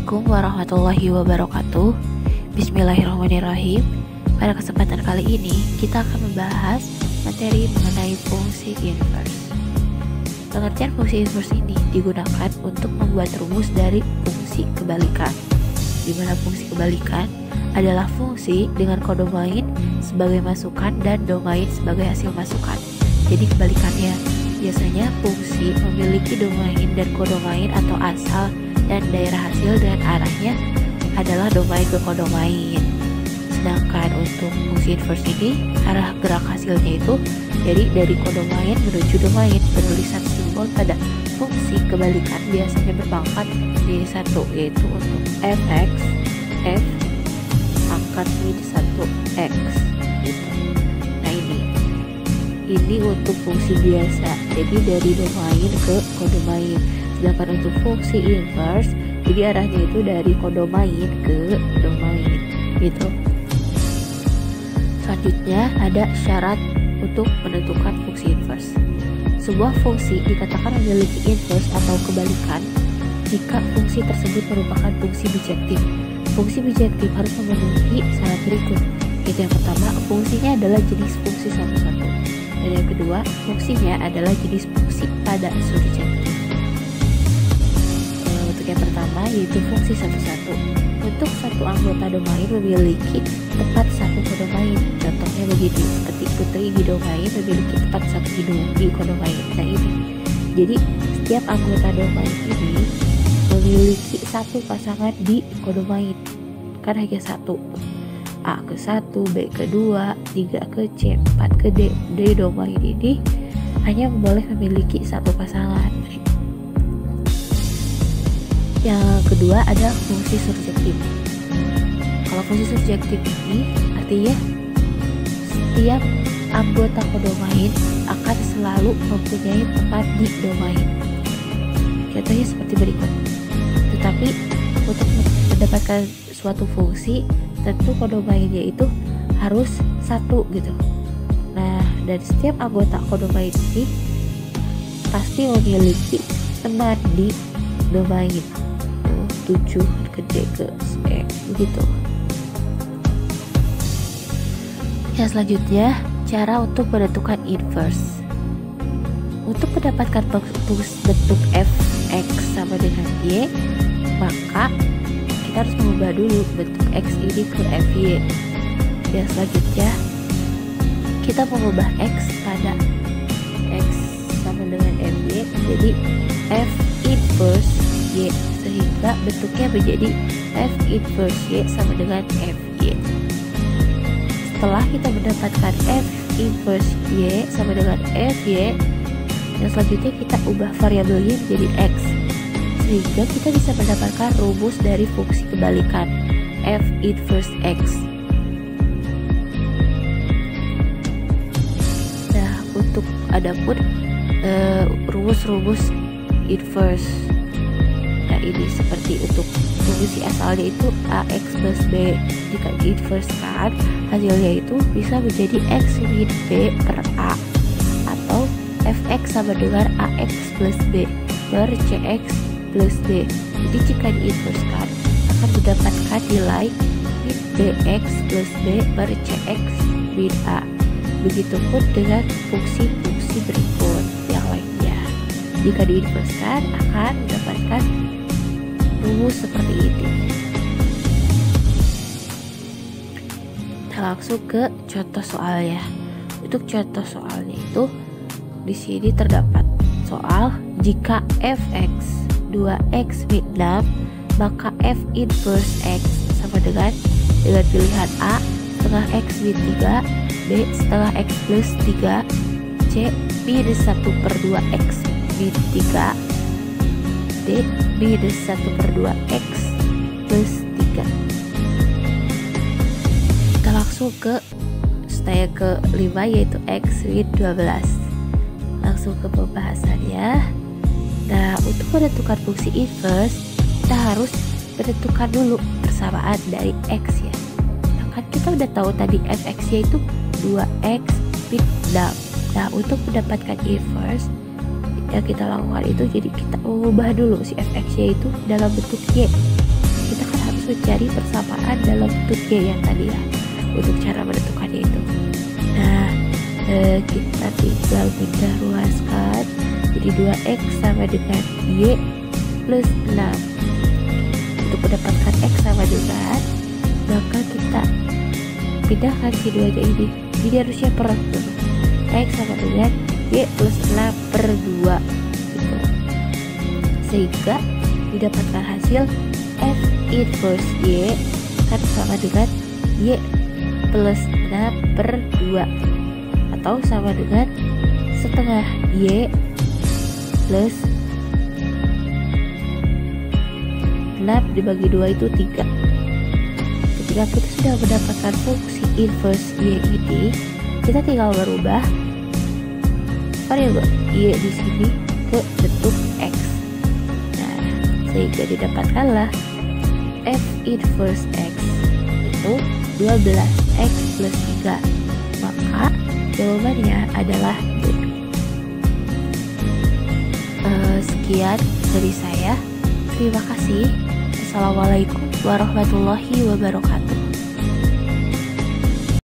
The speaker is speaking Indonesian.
Assalamualaikum warahmatullahi wabarakatuh. Bismillahirrahmanirrahim. Pada kesempatan kali ini kita akan membahas materi mengenai fungsi inverse. Pengertian fungsi inverse ini digunakan untuk membuat rumus dari fungsi kebalikan, di mana fungsi kebalikan adalah fungsi dengan kodomain sebagai masukan dan domain sebagai hasil masukan. Jadi kebalikannya, biasanya fungsi memiliki domain dan kodomain atau asal dan daerah hasil dan arahnya adalah domain ke kodomain. Sedangkan untuk fungsi inverse ini, arah gerak hasilnya itu jadi dari kodomain menuju domain. Penulisan simbol pada fungsi kebalikan biasanya berpangkat min 1, yaitu untuk fx, f pangkat min 1x gitu. Nah ini untuk fungsi biasa, jadi dari domain ke kodomain. Sedangkan untuk fungsi inverse, jadi arahnya itu dari kodomain ke domain gitu. Selanjutnya ada syarat untuk menentukan fungsi inverse. Sebuah fungsi dikatakan memiliki inverse atau kebalikan jika fungsi tersebut merupakan fungsi bijektif. Fungsi bijektif harus memenuhi syarat berikut. Itu yang pertama, fungsinya adalah jenis fungsi satu-satu. Dan yang kedua, fungsinya adalah jenis fungsi pada surjektif. Untuk yang pertama yaitu fungsi satu-satu. Untuk satu anggota domain memiliki tepat satu kodomain. Contohnya begini, seperti putri di domain memiliki tepat satu di kodomain. Nah ini, jadi setiap anggota domain ini memiliki satu pasangan di kodomain. Kan hanya satu. A ke 1, B ke 2, 3 ke C, 4 ke D. D domain ini hanya boleh memiliki satu pasangan. Yang kedua ada fungsi surjektif. Kalau fungsi surjektif ini artinya setiap anggota kodomain akan selalu mempunyai tempat di domain. Contohnya seperti berikut. Tetapi untuk mendapatkan suatu fungsi tentu kodomainnya itu harus satu gitu. Nah, dan setiap anggota kodomain ini pasti memiliki teman di domain. 7 ke D ke E begitu. Yang selanjutnya, cara untuk menentukan inverse. Untuk mendapatkan bentuk fx sama dengan y, maka kita harus mengubah dulu bentuk x ini ke fy. Yang selanjutnya, kita mengubah x pada x sama dengan fy menjadi f inverse y, sehingga bentuknya menjadi f inverse y sama dengan fy. Setelah kita mendapatkan f inverse y sama dengan fy, yang selanjutnya kita ubah variabelnya menjadi x, sehingga kita bisa mendapatkan rumus dari fungsi kebalikan f inverse x. Nah, untuk adapun rumus-rumus inverse, nah ini seperti untuk fungsi asalnya itu ax plus b. Jika diinversekan, hasilnya itu bisa menjadi x min b per a, atau fx sama dengan ax plus b per cx plus d. Jadi jika diinversekan akan mendapatkan nilai min bx plus b per cx min a. Begitupun dengan fungsi-fungsi berikut yang lainnya. Jika diinversekan akan mendapatkan rumus seperti ini. Kita langsung ke contoh soalnya. Untuk contoh soalnya itu di sini terdapat soal jika fx 2x min 6, maka f inverse x sama dengan pilihan A setengah x min 3, B setengah x plus 3, C minus 1/2 x min 3, D minus 1/2 x plus 3. Kita langsung ke step ke-5 yaitu x min 12. Langsung ke pembahasannya. Nah, untuk menentukan fungsi inverse, kita harus menentukan dulu persamaan dari x ya. Nah, kan kita udah tahu tadi fx-nya itu 2x min 6. Nah, untuk mendapatkan inverse, yang kita lakukan itu jadi kita ubah dulu si fx-nya itu dalam bentuk y. mencari persamaan dalam bentuk Y yang tadi ya, untuk cara menentukannya itu. Nah, kita tinggal mudah ruaskan jadi 2x sama dengan Y plus 6. Untuk mendapatkan x sama dengan, maka kita pindahkan keduanya ini, jadi harusnya per dulu. X sama dengan Y plus 6 per 2 gitu. Sehingga didapatkan hasil F inverse Y kan sama dengan Y plus 6 per 2, atau sama dengan setengah Y plus 6 dibagi 2 itu 3. Ketika kita sudah mendapatkan fungsi inverse Y ini, kita tinggal merubah variabel Y di sini ke bentuk X. Nah, sehingga didapatkanlah F inverse X itu 12x plus 3. Maka jawabannya adalah B. Sekian dari saya. Terima kasih. Assalamualaikum warahmatullahi wabarakatuh.